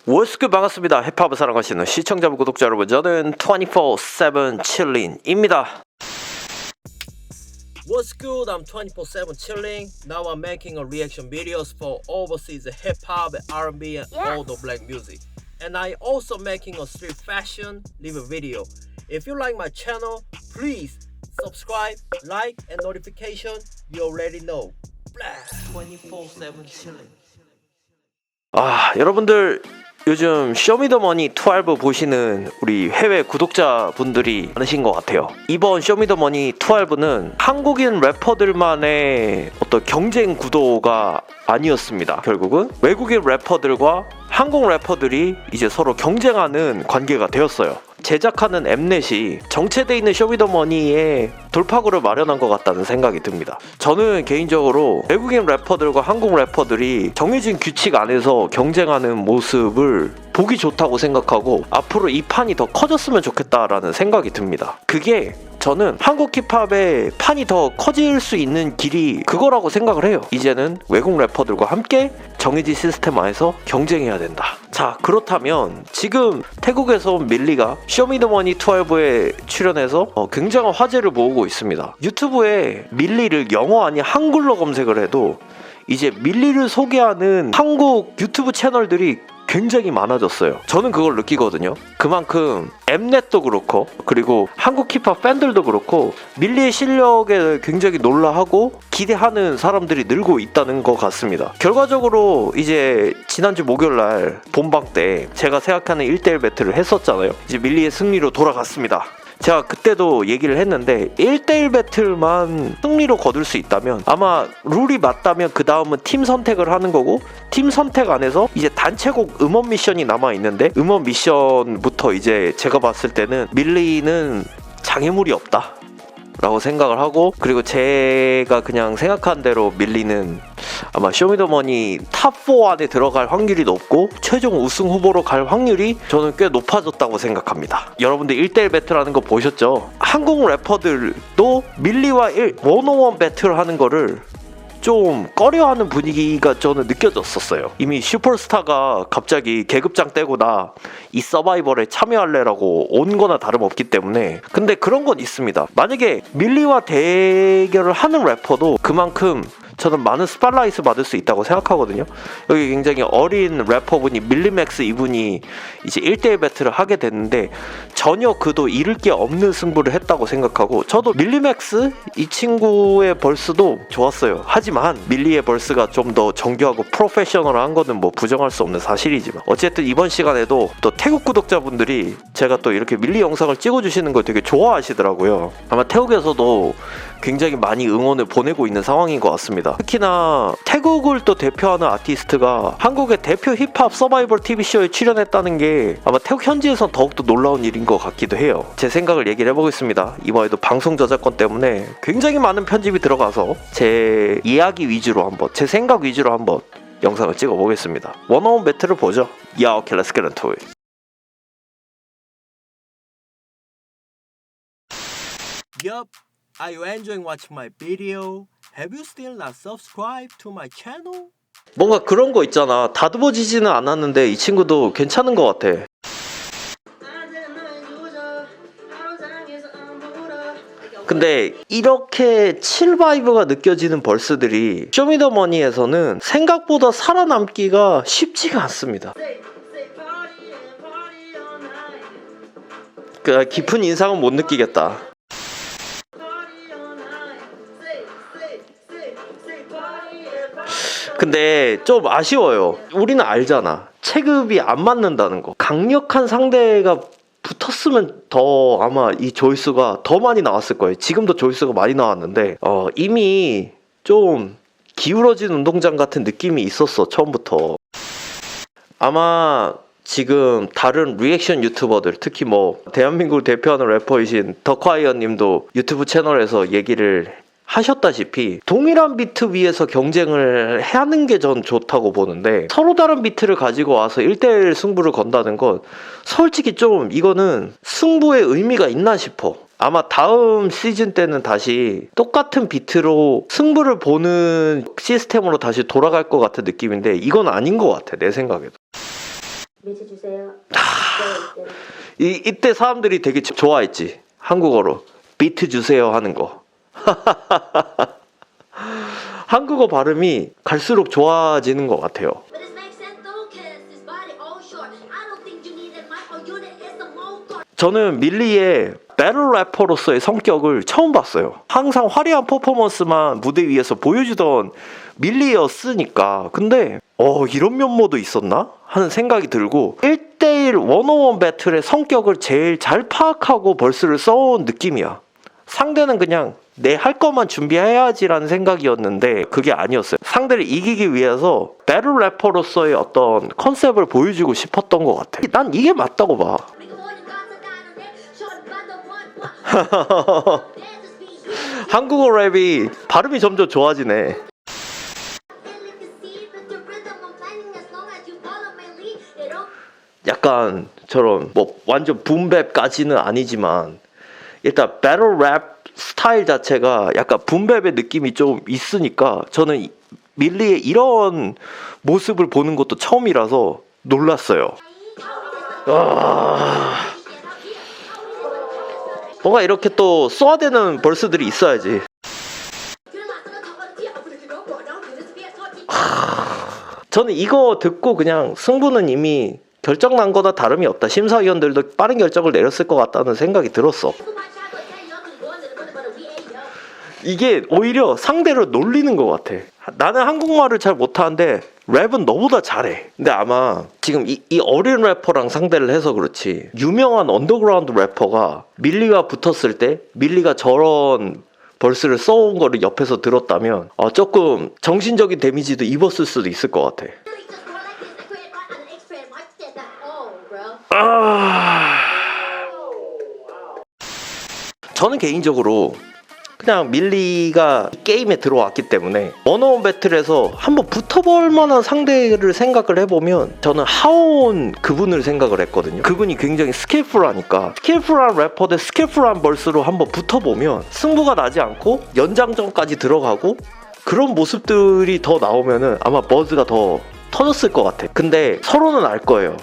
What's good 반갑습니다. 힙합을 사랑하시는 시청자분 구독자 여러분, 저는 24/7 chilling입니다. What's good? I'm 24/7 chilling. Now I'm making a reaction videos for overseas hip hop, R&B, and all the black music. And I also making a street fashion review video. If you like my channel, please subscribe, like, and notification. You already know. 24/7 chilling. 여러분들 요즘 쇼미더머니 12 보시는 우리 해외 구독자분들이 많으신 것 같아요. 이번 쇼미더머니 12는 한국인 래퍼들만의 어떤 경쟁 구도가 아니었습니다. 결국은 외국인 래퍼들과 한국 래퍼들이 이제 서로 경쟁하는 관계가 되었어요. 제작하는 엠넷이 정체되어 있는 쇼미더머니의 돌파구를 마련한 것 같다는 생각이 듭니다. 저는 개인적으로 외국인 래퍼들과 한국 래퍼들이 정해진 규칙 안에서 경쟁하는 모습을 보기 좋다고 생각하고 앞으로 이 판이 더 커졌으면 좋겠다라는 생각이 듭니다. 그게 저는 한국 힙합의 판이 더 커질 수 있는 길이 그거라고 생각을 해요. 이제는 외국 래퍼들과 함께 정해진 시스템 안에서 경쟁해야 된다. 자, 그렇다면 지금 태국에서 온 밀리가 쇼미더머니 12에 출연해서 굉장한 화제를 모으고 있습니다. 유튜브에 밀리를 영어 아닌 한글로 검색을 해도 이제 밀리를 소개하는 한국 유튜브 채널들이 굉장히 많아졌어요. 저는 그걸 느끼거든요. 그만큼 엠넷도 그렇고 그리고 한국 힙합 팬들도 그렇고 밀리의 실력에 굉장히 놀라하고 기대하는 사람들이 늘고 있다는 것 같습니다. 결과적으로 이제 지난주 목요일날 본방 때 제가 생각하는 1대1 배틀을 했었잖아요. 이제 밀리의 승리로 돌아갔습니다. 제가 그때도 얘기를 했는데 1대1 배틀만 승리로 거둘 수 있다면 아마 룰이 맞다면 그 다음은 팀 선택을 하는 거고 팀 선택 안에서 이제 단체곡 음원 미션이 남아있는데 음원 미션부터 이제 제가 봤을 때는 밀리는 장애물이 없다 라고 생각을 하고, 그리고 제가 그냥 생각한 대로 밀리는 아마 쇼미더머니 탑4 안에 들어갈 확률이 높고 최종 우승 후보로 갈 확률이 저는 꽤 높아졌다고 생각합니다. 여러분들 1대1 배틀하는 거 보셨죠? 한국 래퍼들도 밀리와 1-1 배틀하는 거를 좀 꺼려하는 분위기가 저는 느껴졌었어요. 이미 슈퍼스타가 갑자기 계급장 떼고 나 이 서바이벌에 참여할래라고 온 거나 다름없기 때문에. 근데 그런 건 있습니다. 만약에 밀리와 대결을 하는 래퍼도 그만큼 저는 많은 스팟라이트 받을 수 있다고 생각하거든요. 여기 굉장히 어린 래퍼분이 밀리맥스, 이분이 이제 1대1 배틀을 하게 됐는데 전혀 그도 잃을 게 없는 승부를 했다고 생각하고, 저도 밀리맥스 이 친구의 벌스도 좋았어요. 하지만 밀리의 벌스가 좀 더 정교하고 프로페셔널한 거는 뭐 부정할 수 없는 사실이지만, 어쨌든 이번 시간에도 또 태국 구독자분들이 제가 또 이렇게 밀리 영상을 찍어주시는 걸 되게 좋아하시더라고요. 아마 태국에서도 굉장히 많이 응원을 보내고 있는 상황인 것 같습니다. 특히나 태국을 또 대표하는 아티스트가 한국의 대표 힙합 서바이벌 TV쇼에 출연했다는 게 아마 태국 현지에선 더욱더 놀라운 일인 것 같기도 해요. 제 생각을 얘기를 해보겠습니다. 이번에도 방송 저작권 때문에 굉장히 많은 편집이 들어가서 제 이야기 위주로 한번, 제 생각 위주로 한번 영상을 찍어보겠습니다. 원어원 배틀을 보죠. Yeah, okay, let's get into it. Yup. Are you enjoying watching my video? Have you still not subscribed to my channel? 뭔가 그런 거 있잖아. 다듬어지지는 않았는데 이 친구도 괜찮은 것 같아. 근데 이렇게 칠 바이브가 느껴지는 벌스들이 쇼미더머니에서는 생각보다 살아남기가 쉽지가 않습니다. 그 깊은 인상은 못 느끼겠다. 근데 좀 아쉬워요. 우리는 알잖아. 체급이 안 맞는다는 거. 강력한 상대가 붙었으면 더 아마 이 조회수가 더 많이 나왔을 거예요. 지금도 조회수가 많이 나왔는데 이미 좀 기울어진 운동장 같은 느낌이 있었어, 처음부터. 아마 지금 다른 리액션 유튜버들, 특히 뭐 대한민국을 대표하는 래퍼이신 더콰이어 님도 유튜브 채널에서 얘기를 하셨다시피 동일한 비트 위에서 경쟁을 하는 게 전 좋다고 보는데, 서로 다른 비트를 가지고 와서 1대1 승부를 건다는 건 솔직히 좀 이거는 승부의 의미가 있나 싶어. 아마 다음 시즌 때는 다시 똑같은 비트로 승부를 보는 시스템으로 다시 돌아갈 것 같은 느낌인데 이건 아닌 것 같아, 내 생각에도. 매치 주세요. 이때 사람들이 되게 좋아했지. 한국어로 비트 주세요 하는 거. 한국어 발음이 갈수록 좋아지는 것 같아요. 저는 밀리의 배틀 래퍼로서의 성격을 처음 봤어요. 항상 화려한 퍼포먼스만 무대 위에서 보여주던 밀리였으니까. 근데 이런 면모도 있었나? 하는 생각이 들고 1대1 원어원 배틀의 성격을 제일 잘 파악하고 벌스를 써온 느낌이야. 상대는 그냥 내 할 것만 준비해야지라는 생각이었는데 그게 아니었어요. 상대를 이기기 위해서 배틀 래퍼로서의 어떤 컨셉을 보여주고 싶었던 것 같아. 난 이게 맞다고 봐. 한국어 랩이 발음이 점점 좋아지네. 약간 저런 뭐 완전 붐랩까지는 아니지만 일단 배틀 랩 스타일 자체가 약간 붐랩의 느낌이 좀 있으니까 저는 밀리의 이런 모습을 보는 것도 처음이라서 놀랐어요. 뭔가 이렇게 또 쏘아대는 벌스들이 있어야지. 저는 이거 듣고 그냥 승부는 이미 결정난 거나 다름이 없다. 심사위원들도 빠른 결정을 내렸을 것 같다는 생각이 들었어. 이게 오히려 상대를 놀리는 것 같아. 나는 한국말을 잘 못하는데 랩은 너보다 잘해. 근데 아마 지금 이 어린 래퍼랑 상대를 해서 그렇지 유명한 언더그라운드 래퍼가 밀리가 붙었을 때 밀리가 저런 벌스를 써온 거를 옆에서 들었다면 조금 정신적인 데미지도 입었을 수도 있을 것 같아. 저는 개인적으로 그냥 밀리가 게임에 들어왔기 때문에 원어원 배틀에서 한번 붙어볼 만한 상대를 생각을 해보면 저는 하온 그분을 생각을 했거든요. 그분이 굉장히 스킬풀하니까 스킬풀한 래퍼 대 스킬풀한 벌스로 한번 붙어보면 승부가 나지 않고 연장전까지 들어가고 그런 모습들이 더 나오면은 아마 버즈가 더 터졌을 것 같아. 근데 서로는 알 거예요.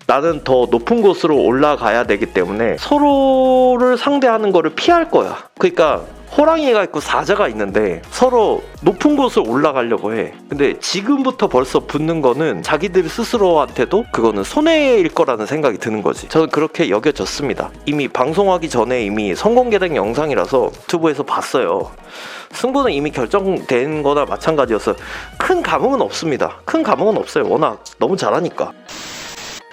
나는 더 높은 곳으로 올라가야 되기 때문에 서로를 상대하는 거를 피할 거야. 그러니까 호랑이가 있고 사자가 있는데 서로 높은 곳을 올라가려고 해. 근데 지금부터 벌써 붙는 거는 자기들 스스로한테도 그거는 손해일 거라는 생각이 드는 거지. 저는 그렇게 여겨졌습니다. 이미 방송하기 전에 이미 선공개된 영상이라서 유튜브에서 봤어요. 승부는 이미 결정된 거나 마찬가지여서 큰 감흥은 없습니다. 큰 감흥은 없어요. 워낙 너무 잘하니까.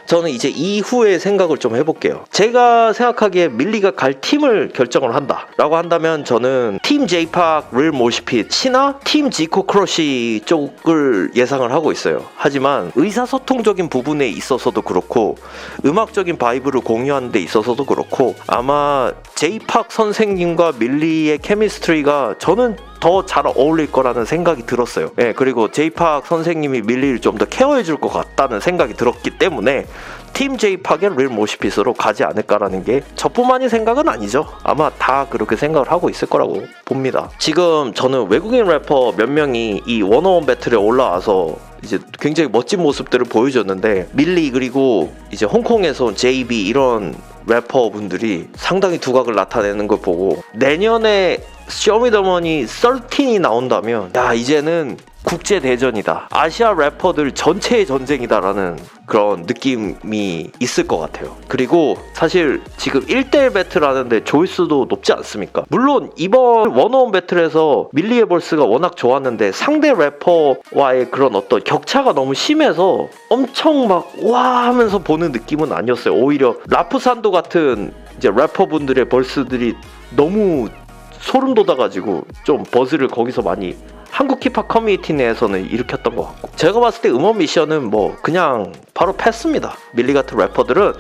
저는 이제 이후의 생각을 좀 해볼게요. 제가 생각하기에 밀리가 갈 팀을 결정을 한다 라고 한다면 저는 팀 제이팍, 릴 모시핏이나 팀 지코 크러쉬 쪽을 예상을 하고 있어요. 하지만 의사소통적인 부분에 있어서도 그렇고 음악적인 바이브를 공유하는 데 있어서도 그렇고 아마 제이팍 선생님과 밀리의 케미스트리가 저는 더 잘 어울릴 거라는 생각이 들었어요. 그리고 제이팍 선생님이 밀리를 좀 더 케어해 줄 것 같다는 생각이 들었기 때문에 팀 제이팍의 릴 모시핏으로 가지 않을까라는 게 저뿐만이 생각은 아니죠. 아마 다 그렇게 생각을 하고 있을 거라고 봅니다. 지금 저는 외국인 래퍼 몇 명이 이 원어원 배틀에 올라와서 이제 굉장히 멋진 모습들을 보여줬는데 밀리 그리고 이제 홍콩에서 온 JB 이런 래퍼 분들이 상당히 두각을 나타내는 걸 보고 내년에 쇼미더머니 13이 나온다면 야 이제는 국제대전이다. 아시아 래퍼들 전체의 전쟁이다라는 그런 느낌이 있을 것 같아요. 그리고 사실 지금 1대1 배틀 하는데 조회수도 높지 않습니까? 물론 이번 원어원 배틀에서 밀리의 벌스가 워낙 좋았는데 상대 래퍼와의 그런 어떤 격차가 너무 심해서 엄청 막 와 하면서 보는 느낌은 아니었어요. 오히려 라프산도 같은 이제 래퍼분들의 벌스들이 너무 소름 돋아가지고 좀 버즈를 거기서 많이 한국 힙합 커뮤니티 내에서는 일으켰던 것 같고 제가 봤을 때 음원 미션은 뭐 그냥 바로 패스입니다. 밀리 같은 래퍼들은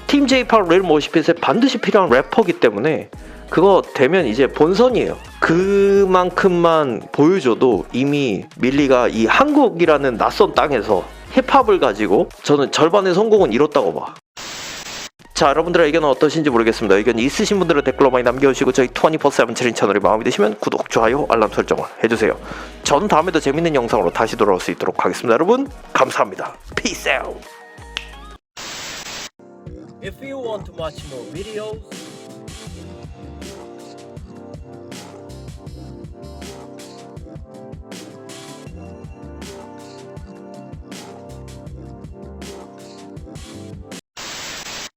팀 제이팍, 릴 모시핏에 반드시 필요한 래퍼기 때문에 그거 되면 이제 본선이에요. 그만큼만 보여줘도 이미 밀리가 이 한국이라는 낯선 땅에서 힙합을 가지고 저는 절반의 성공은 이뤘다고 봐. 자, 여러분들의 의견은 어떠신지 모르겠습니다. 의견이 있으신 분들은 댓글로 많이 남겨주시고 저희 24/7 챌린 채널이 마음에 드시면 구독, 좋아요, 알람 설정을 해주세요. 저는 다음에도 재밌는 영상으로 다시 돌아올 수 있도록 하겠습니다. 여러분 감사합니다. Peace out. If you want to watch more videos,